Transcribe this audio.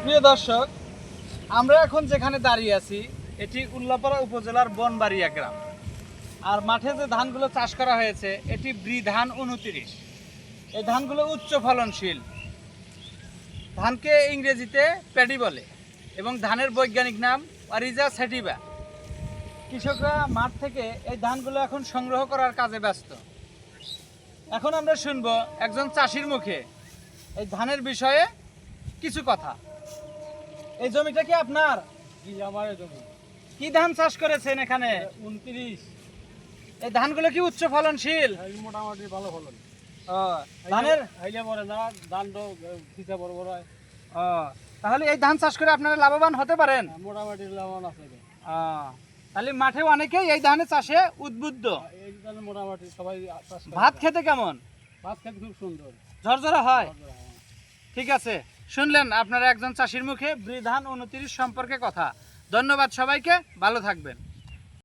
প্রিয় দর্শক, আমরা এখন যেখানে দাঁড়িয়ে আছি এটি উল্লাপাড়া উপজেলার বনবাড়িয়া গ্রাম। আর মাঠে যে ধানগুলো চাষ করা হয়েছে এটি ধান 29। এই ধানগুলো উচ্চ ফলনশীল। ধানকে ইংরেজিতে প্যাডি বলে এবং ধানের বৈজ্ঞানিক নাম অরিজা সেটিভা। কৃষকরা মাঠ থেকে এই ধানগুলো এখন সংগ্রহ করার কাজে ব্যস্ত। এখন আমরা শুনবো একজন চাষির মুখে এই ধানের বিষয়ে কিছু কথা। এই জমিটা কি আপনার? জি, আমার জমি কি ধান চাষ করেছেন এখানে? 29। এই ধানগুলো কি উচ্চ ফলনশীল? মোটামুটি ভালো ফলন। ও, ধানের হাইলে পরে না, ধান তো ফিতা বড় বড় হয়। ও, তাহলে এই ধান চাষ করে আপনারা লাভবান হতে পারেন। মোটামুটি লাভবান আছে। ও, তাহলে মাঠে অনেকেই এই ধানের চাষে উদ্বুদ্ধ। এই ধানে মোটামুটি সবাই চাষ করে। ভাত খেতে কেমন? ভাত খেতে খুব সুন্দর। ঝরঝরা হয়? ঠিক আছে, শুনলেন আপনারা একজন চাষির মুখে ধান 29 সম্পর্কে কথা। ধন্যবাদ সবাইকে, ভালো থাকবেন।